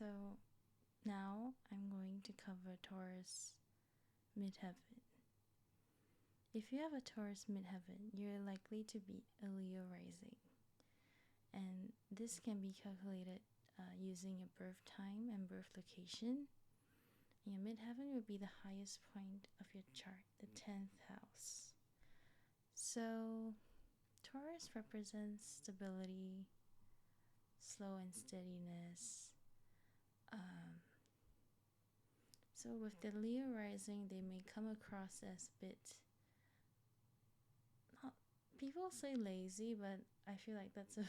So now I'm going to cover Taurus midheaven. If you have a Taurus midheaven, you're likely to be a Leo rising. And this can be calculated using your birth time and birth location. And your midheaven would be the highest point of your chart, the 10th house. So Taurus represents stability, slow and steadiness. So with the Leo rising, they may come across as a bit, not, people say lazy, but I feel like that's a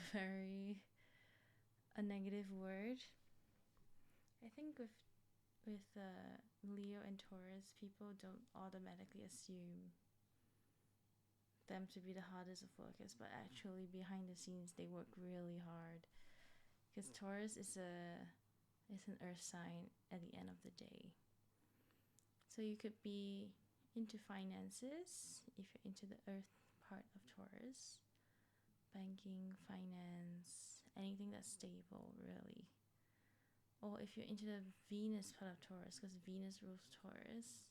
negative word. I think with Leo and Taurus, people don't automatically assume them to be the hardest of workers, but actually behind the scenes they work really hard, because Taurus is an earth sign at the end of the day. So you could be into finances if you're into the earth part of Taurus, banking, finance, anything that's stable, really. Or if you're into the Venus part of Taurus, because Venus rules Taurus,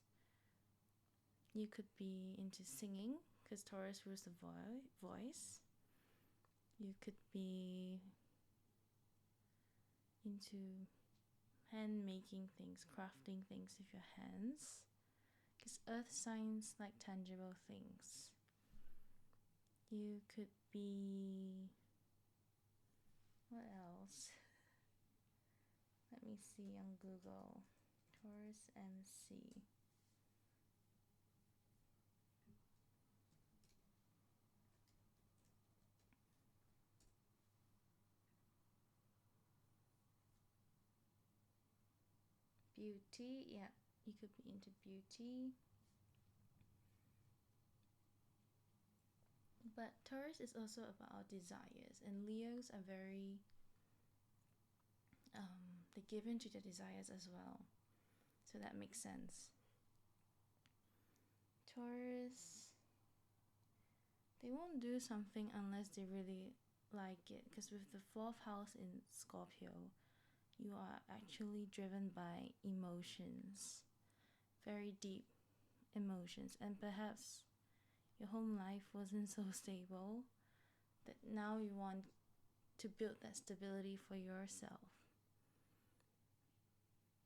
you could be into singing, because Taurus rules the voice. You could be into hand making things, crafting things with your hands, because earth signs like tangible things. You could be, what else? Let me see on Google. Taurus MC. Beauty, yeah, you could be into beauty. But Taurus is also about our desires, and Leos are very they give in to their desires as well, so that makes sense. Taurus, they won't do something unless they really like it, because with the 4th house in Scorpio, you are actually driven by emotions, very deep emotions, and perhaps your home life wasn't so stable that now you want to build that stability for yourself.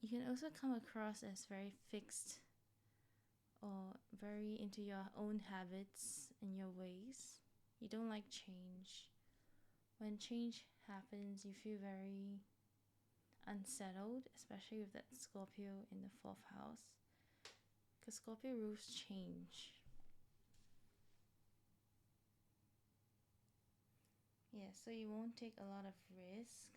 You can also come across as very fixed or very into your own habits and your ways. You don't like change. When change happens, you feel very unsettled, especially with that Scorpio in the 4th house, because Scorpio rules change. Yeah, so you won't take a lot of risk.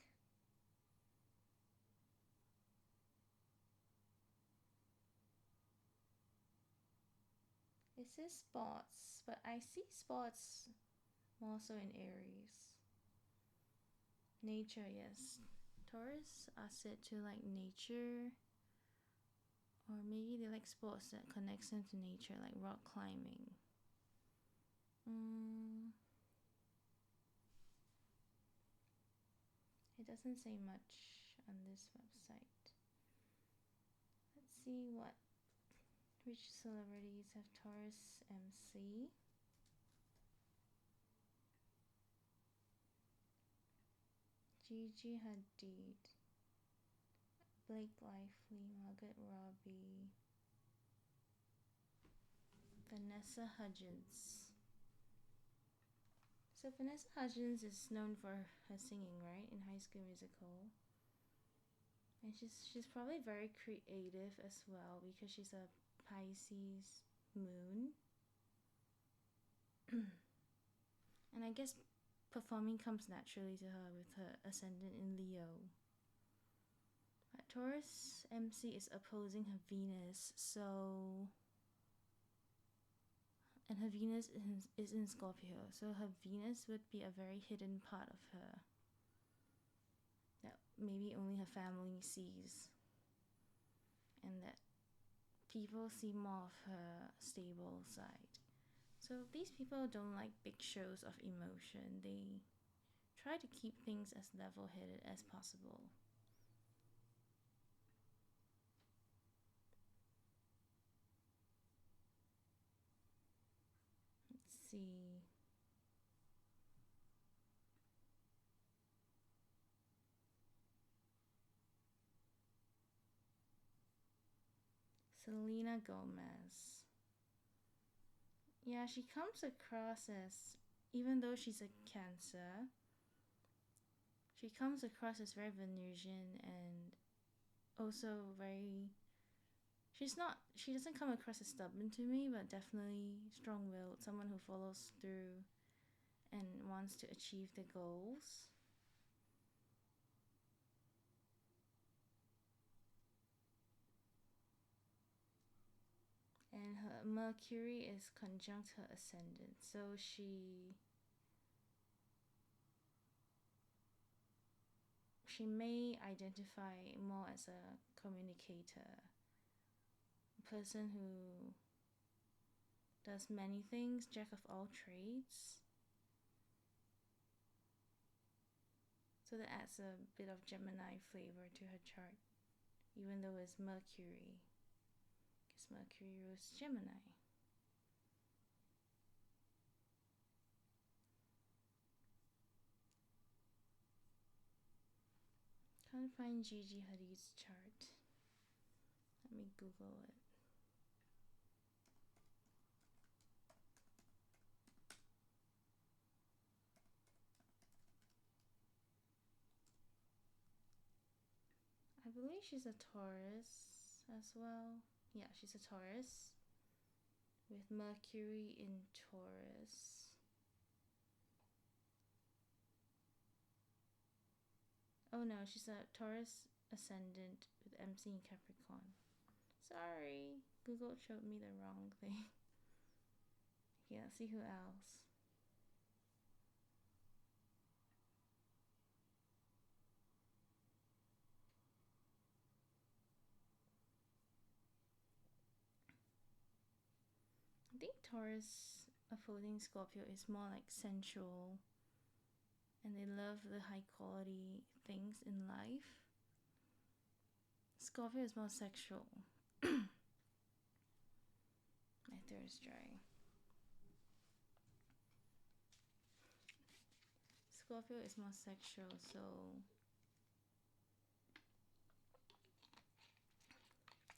It says sports, but I see sports more so in Aries. Nature, yes. Taurus are said to like nature, or maybe they like sports that connects them to nature, like rock climbing. It doesn't say much on this website. Let's see which celebrities have Taurus MC. Gigi Hadid, Blake Lively, Margaret Robbie, Vanessa Hudgens. So Vanessa Hudgens is known for her singing, right, in High School Musical. And she's probably very creative as well, because she's a Pisces moon. And I guess performing comes naturally to her with her ascendant in Leo. But Taurus MC is opposing her Venus, so, and her Venus is in Scorpio, so her Venus would be a very hidden part of her that maybe only her family sees, and that people see more of her stable side. So these people don't like big shows of emotion. They try to keep things as level-headed as possible. see. Selena Gomez. Yeah, she comes across as, even though she's a Cancer, she comes across as very Venusian and also very. She doesn't come across as stubborn to me, but definitely strong willed, someone who follows through and wants to achieve the goals. And her Mercury is conjunct her ascendant, so she may identify more as a communicator, a person who does many things, jack of all trades. So that adds a bit of Gemini flavor to her chart, even though it's Mercury, because Mercury rules Gemini. Can't find Gigi Hadid's chart. Let me Google it. I believe she's a Taurus as well. Yeah, she's a Taurus with Mercury in Taurus. Oh no, she's a Taurus ascendant with MC in Capricorn. Sorry, Google showed me the wrong thing. Okay, let's see who else. I think Taurus opposing Scorpio is more like sensual, and they love the high quality things in life. Scorpio is more sexual. My throat is dry. Scorpio is more sexual, so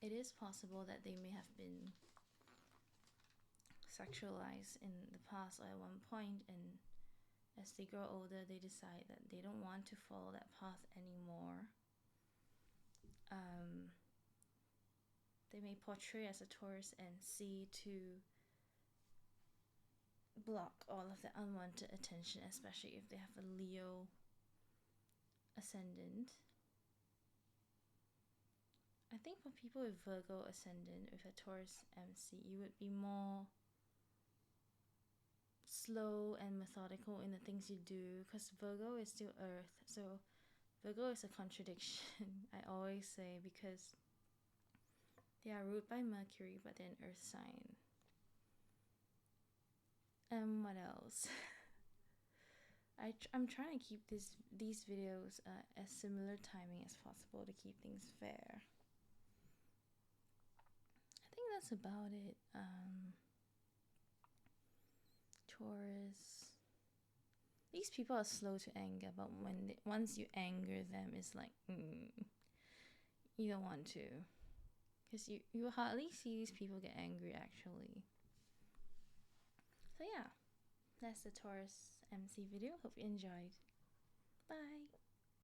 it is possible that they may have been sexualized in the past or at one point, and as they grow older they decide that they don't want to follow that path anymore. They may portray as a Taurus NC to block all of the unwanted attention, especially if they have a Leo ascendant. I think for people with Virgo ascendant with a Taurus MC, you would be more slow and methodical in the things you do, because Virgo is still Earth, so Virgo is a contradiction, I always say, because they are ruled by Mercury, but they're an Earth sign. What else? I'm trying to keep these videos as similar timing as possible to keep things fair. I think that's about it. Taurus. These people are slow to anger, but once you anger them, it's like you don't want to, because you hardly see these people get angry actually. So yeah, that's the Taurus MC video. Hope you enjoyed. Bye.